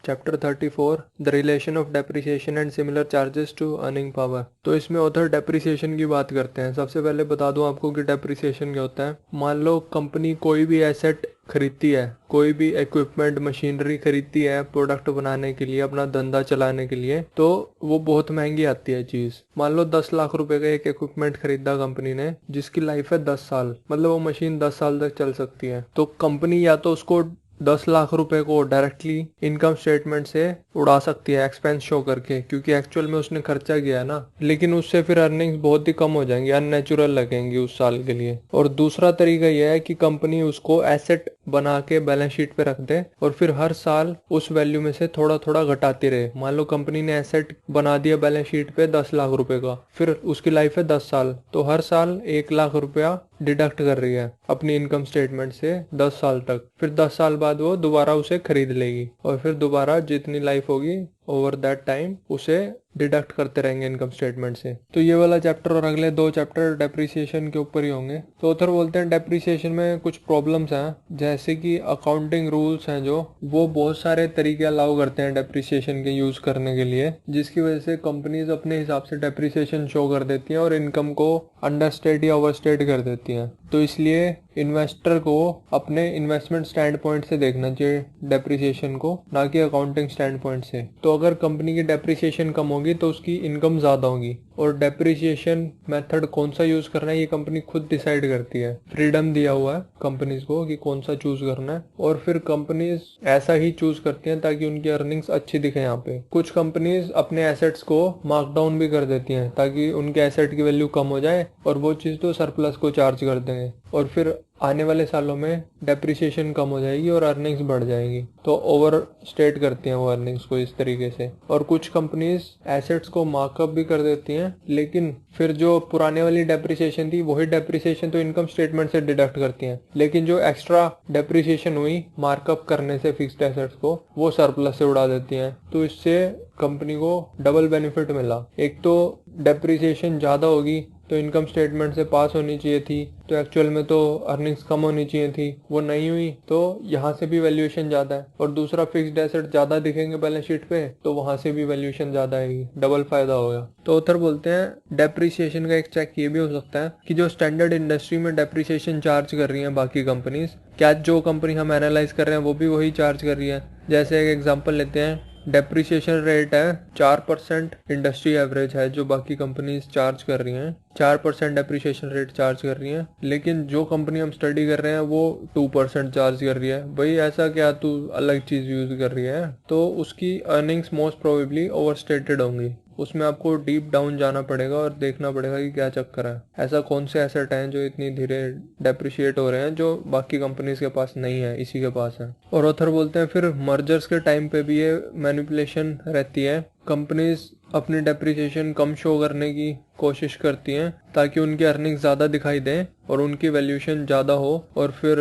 Chapter 34 the relation of depreciation and similar charges to earning power. तो इसमें author depreciation की बात करते हैं। सबसे पहले बता दूं आपको कि डेप्रिसिएशन क्या होता है। मान लो कंपनी कोई भी एसेट खरीदती है, कोई भी इक्विपमेंट मशीनरी खरीदती है प्रोडक्ट बनाने के लिए, अपना धंधा चलाने के लिए, तो वो बहुत महंगी आती है चीज। मान लो 10 लाख रुपए का एक इक्विपमेंट खरीदा कंपनी ने, जिसकी लाइफ है 10 साल, मतलब वो मशीन 10 साल तक चल सकती है। तो कंपनी या तो उसको 10 लाख रुपए को डायरेक्टली इनकम स्टेटमेंट से उड़ा सकती है एक्सपेंस शो करके, क्योंकि एक्चुअल में उसने खर्चा किया है ना, लेकिन उससे फिर अर्निंग्स बहुत ही कम हो जाएंगी, अननेचुरल लगेंगी उस साल के लिए। और दूसरा तरीका यह है कि कंपनी उसको एसेट बना के बैलेंस शीट पे रख दे और फिर हर साल उस वैल्यू में से थोड़ा थोड़ा घटाती रहे। मान लो कंपनी ने एसेट बना दिया बैलेंस शीट पे 10 लाख रुपए का, फिर उसकी लाइफ है 10 साल, तो हर साल 1 लाख रुपया डिडक्ट कर रही है अपनी इनकम स्टेटमेंट से 10 साल तक। फिर 10 साल बाद वो दोबारा उसे खरीद लेगी और फिर दोबारा जितनी लाइफ होगी ओवर दैट टाइम उसे डिडक्ट करते रहेंगे इनकम स्टेटमेंट से। तो ये वाला चैप्टर और अगले 2 चैप्टर डेप्रिसिएशन के ऊपर ही होंगे। तो ऑथर बोलते हैं डेप्रिसिएशन में कुछ प्रॉब्लम्स हैं, जैसे कि अकाउंटिंग रूल्स हैं जो वो बहुत सारे तरीके अलाउ करते हैं डेप्रिसिएशन के यूज करने के लिए, जिसकी वजह से कंपनीज अपने हिसाब से डेप्रिसिएशन शो कर देती हैं और इनकम को अंडरस्टेट या ओवरस्टेट कर देती हैं। तो इसलिए इन्वेस्टर को अपने इन्वेस्टमेंट स्टैंड पॉइंट से देखना चाहिए डेप्रिसिएशन को, ना कि अकाउंटिंग स्टैंड पॉइंट से। तो अगर कंपनी की डेप्रिसिएशन कम होगी तो उसकी इनकम ज्यादा होगी, और डेप्रिसिएशन मेथड कौन सा यूज करना है ये कंपनी खुद डिसाइड करती है। फ्रीडम दिया हुआ है कंपनीज को कि कौन सा चूज करना है, और फिर कंपनीज ऐसा ही चूज करती हैं ताकि उनकी अर्निंग्स अच्छी दिखे। यहाँ पे कुछ कंपनीज अपने एसेट्स को मार्क डाउन भी कर देती हैं ताकि उनके एसेट की वैल्यू कम हो जाए और वो चीज तो सरप्लस को चार्ज कर देंगे, और फिर आने वाले सालों में डेप्रिसिएशन कम हो जाएगी और अर्निंग्स बढ़ जाएगी। तो ओवर स्टेट करती हैं वो अर्निंग्स को इस तरीके से। और कुछ कंपनीज एसेट्स को मार्कअप भी कर देती हैं, लेकिन फिर जो पुराने वाली डेप्रिसिएशन थी वही डेप्रिसिएशन तो इनकम स्टेटमेंट से डिडक्ट करती हैं, लेकिन जो एक्स्ट्रा डेप्रिसिएशन हुई मार्कअप करने से फिक्स्ड एसेट्स को, वो सरप्लस से उड़ा देती हैं। तो इससे कंपनी को डबल बेनिफिट मिला। एक तो डेप्रिसिएशन ज्यादा होगी तो इनकम स्टेटमेंट से पास होनी चाहिए थी, तो एक्चुअल में तो अर्निंग्स कम होनी चाहिए थी, वो नहीं हुई, तो यहाँ से भी वैल्यूएशन ज्यादा है। और दूसरा फिक्स्ड एसेट ज्यादा दिखेंगे बैलेंस शीट पे, तो वहां से भी वैल्यूएशन ज्यादा आएगी, डबल फायदा होगा। तो ऑथर बोलते हैं डेप्रिसिएशन का एक चेक ये भी हो सकता है कि जो स्टैंडर्ड इंडस्ट्री में डेप्रिसिएशन चार्ज कर रही है बाकी कंपनीज, क्या जो कंपनी हम एनालाइज कर रहे हैं वो भी वही चार्ज कर रही है। जैसे एक एग्जाम्पल लेते हैं, डेप्रिसिएशन रेट है 4% इंडस्ट्री एवरेज है जो बाकी कंपनीज चार्ज कर रही हैं, 4% डेप्रिसिएशन रेट चार्ज कर रही हैं, लेकिन जो कंपनी हम स्टडी कर रहे हैं वो 2% चार्ज कर रही है। भाई ऐसा क्या, तू अलग चीज यूज कर रही है, तो उसकी अर्निंग्स मोस्ट प्रोबेबली ओवरस्टेटेड होंगी। उसमें आपको डीप डाउन जाना पड़ेगा और देखना पड़ेगा कि क्या चक्कर है, ऐसा कौन से एसेट हैं जो इतनी धीरे डेप्रिशिएट हो रहे हैं जो बाकी कंपनीज के पास नहीं है, इसी के पास है। और ऑथर बोलते हैं फिर मर्जर्स के टाइम पे भी ये मैनिपुलेशन रहती है। कंपनीज अपनी डेप्रिसिएशन कम शो करने की कोशिश करती हैं ताकि उनकी अर्निंग ज्यादा दिखाई दे और उनकी वैल्यूएशन ज्यादा हो, और फिर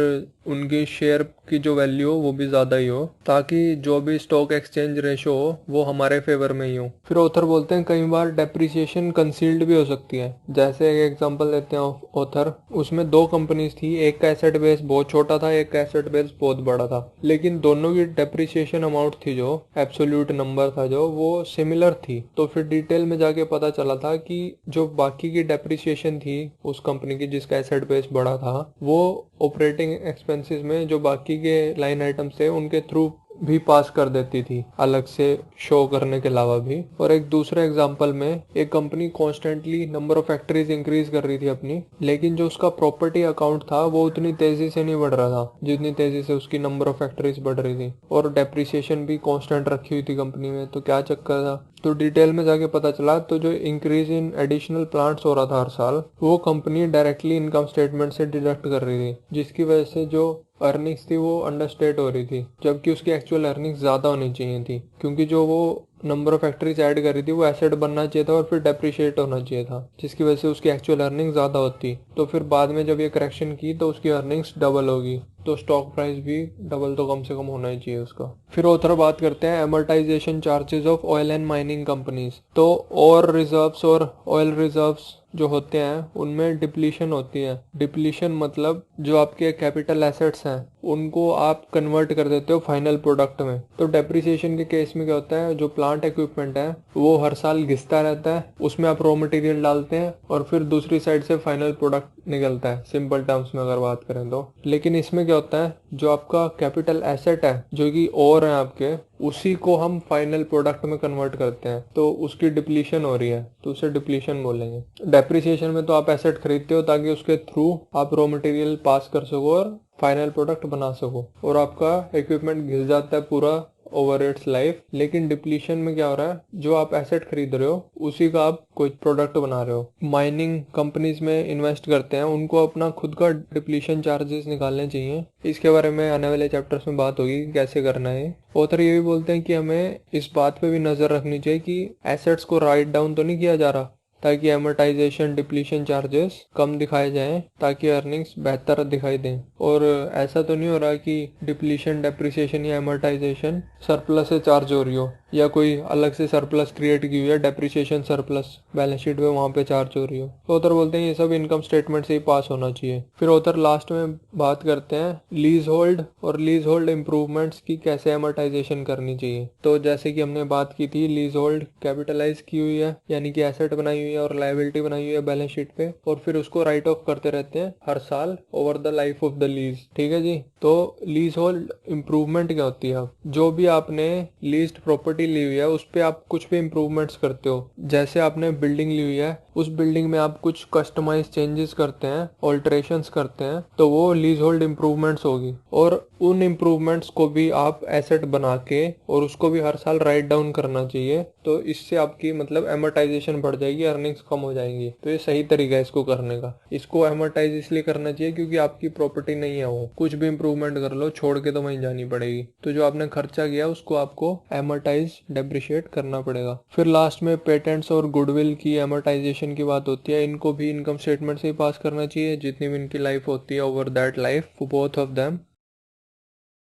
उनकी शेयर की जो वैल्यू हो वो भी ज्यादा ही हो, ताकि जो भी स्टॉक एक्सचेंज रेशो हो वो हमारे फेवर में ही हो। फिर ऑथर बोलते हैं कई बार डेप्रिसिएशन कंसील्ड भी हो सकती है। जैसे एक एग्जांपल लेते हैं ऑथर, उसमें 2 कंपनीज थी, एक का एसेट बेस बहुत छोटा था, एक का एसेट बेस बहुत बड़ा था, लेकिन दोनों की डेप्रिसिएशन अमाउंट थी जो एब्सोल्यूट नंबर था जो वो सिमिलर थी। तो फिर डिटेल में जाके पता चला था कि जो बाकी की डेप्रिसिएशन थी उस कंपनी की जिसका एसेट बेस बड़ा था, वो ऑपरेटिंग एक्सपेंसेस में जो बाकी के लाइन आइटम्स थे उनके थ्रू भी पास कर देती थी, अलग से शो करने के अलावा भी। और एक दूसरे एग्जांपल में एक company constantly number of factories increase कर रही थी अपनी, लेकिन जो उसका प्रॉपर्टी अकाउंट था वो उतनी तेजी से नहीं बढ़ रहा था जितनी तेजी से उसकी नंबर ऑफ फैक्ट्रीज बढ़ रही थी, और डेप्रिसिएशन भी कांस्टेंट रखी हुई थी कंपनी में। तो क्या चक्कर था, तो डिटेल में जाके पता चला तो जो इंक्रीज इन एडिशनल प्लांट्स हो रहा था हर साल, वो कंपनी डायरेक्टली इनकम स्टेटमेंट से डिडक्ट कर रही थी, जिसकी वजह से जो अर्निंग्स थी वो अंडरस्टेट हो रही थी, जबकि उसकी एक्चुअल अर्निंग्स ज्यादा होनी चाहिए थी, क्योंकि जो वो नंबर ऑफ फैक्ट्रीज ऐड कर रही थी वो एसेट बनना चाहिए था और फिर डेप्रिशिएट होना चाहिए था, जिसकी वजह से उसकी एक्चुअल अर्निंग ज्यादा होती। तो फिर बाद में जब ये करेक्शन की तो उसकी अर्निंग्स डबल होगी, तो स्टॉक प्राइस भी डबल तो कम से कम होना ही चाहिए उसका। फिर ऑथर बात करते हैं amortisation charges of oil and mining companies. तो और रिजर्व्स और ऑयल रिजर्व्स जो होते हैं उनमें डिप्लीशन होती है। डिप्लीशन मतलब जो आपके कैपिटल एसेट्स हैं उनको आप कन्वर्ट कर देते हो फाइनल प्रोडक्ट में। तो डेप्रिसिएशन के केस में क्या होता है, जो प्लांट इक्विपमेंट है वो हर साल घिसता रहता है, उसमें आप रॉ मटेरियल डालते हैं और फिर दूसरी साइड से फाइनल प्रोडक्ट निकलता है, सिंपल टर्म्स में अगर बात करें तो। लेकिन इसमें क्या होता है, जो आपका कैपिटल एसेट है जो कि और है आपके, उसी को हम फाइनल प्रोडक्ट में कन्वर्ट करते हैं, तो उसकी डिप्लीशन हो रही है तो उसे डिप्लीशन बोलेंगे। डेप्रिसिएशन में तो आप एसेट खरीदते हो ताकि उसके थ्रू आप रॉ मटेरियल पास कर सको और फाइनल प्रोडक्ट बना सको, और आपका इक्विपमेंट घिस जाता है पूरा ओवर इट्स लाइफ। लेकिन डिप्लीशन में क्या हो रहा है, जो आप एसेट खरीद रहे हो उसी का आप कोई प्रोडक्ट बना रहे हो। माइनिंग कंपनीज में इन्वेस्ट करते हैं, उनको अपना खुद का डिप्लीशन चार्जेस निकालने चाहिए। इसके बारे में आने वाले चैप्टर्स में बात होगी कि कैसे करना है। ऑथर ये भी बोलते हैं कि हमें इस बात पे भी नजर रखनी चाहिए कि एसेट्स को राइट डाउन तो नहीं किया जा रहा, ताकि एमोर्टाइजेशन डिप्लीशन चार्जेस कम दिखाए जाएं, ताकि अर्निंग्स बेहतर दिखाई दें। और ऐसा तो नहीं हो रहा कि डिप्लीशन डेप्रिसिएशन या एमोर्टाइजेशन सरप्लस से चार्ज हो रही हो, या कोई अलग से सरप्लस क्रिएट की हुई है डेप्रिसिएशन सरप्लस बैलेंस शीट पे वहां पे चार्ज हो रही हो। तो ऑथर बोलते हैं ये सब इनकम स्टेटमेंट से ही पास होना चाहिए। फिर ऑथर लास्ट में बात करते हैं लीज होल्ड और लीज होल्ड इम्प्रूवमेंट्स की कैसे एमोर्टाइजेशन करनी चाहिए। तो जैसे कि हमने बात की थी, लीज होल्ड कैपिटलाइज की हुई है यानी कि एसेट बनाई हुई है और लायबिलिटी बनाई हुई है बैलेंस शीट पे, और फिर उसको राइट ऑफ करते रहते हैं हर साल over the life of the lease. ठीक है जी। तो लीज होल्ड इम्प्रूवमेंट क्या होती है, जो भी आपने लीज्ड प्रॉपर्टी ली हुई है उस पे आप कुछ भी इम्प्रूवमेंट्स करते हो। जैसे आपने बिल्डिंग ली हुई है, उस बिल्डिंग में आप कुछ कस्टमाइज चेंजेस करते हैं, ऑल्टरेशंस करते हैं, तो वो लीज होल्ड इम्प्रूवमेंट्स होगी। और उन इम्प्रूवमेंट्स को भी आप एसेट बना के और उसको भी हर साल राइट डाउन करना चाहिए। तो इससे आपकी मतलब एमोर्टाइजेशन बढ़ जाएगी, अर्निंग्स कम हो जाएंगी। तो ये सही तरीका है इसको करने का। इसको एमोर्टाइज इसलिए करना चाहिए क्योंकि आपकी प्रॉपर्टी नहीं है, वो कुछ भी इम्प्रूवमेंट कर लो छोड़ के तो वहीं जानी पड़ेगी। तो जो आपने खर्चा किया उसको आपको एमोर्टाइज डेप्रिशिएट करना पड़ेगा। फिर लास्ट में पेटेंट्स और गुडविल की एमोर्टाइजेशन की बात होती है। इनको भी इनकम स्टेटमेंट से ही पास करना चाहिए जितनी भी इनकी लाइफ होती है over that life, both of them.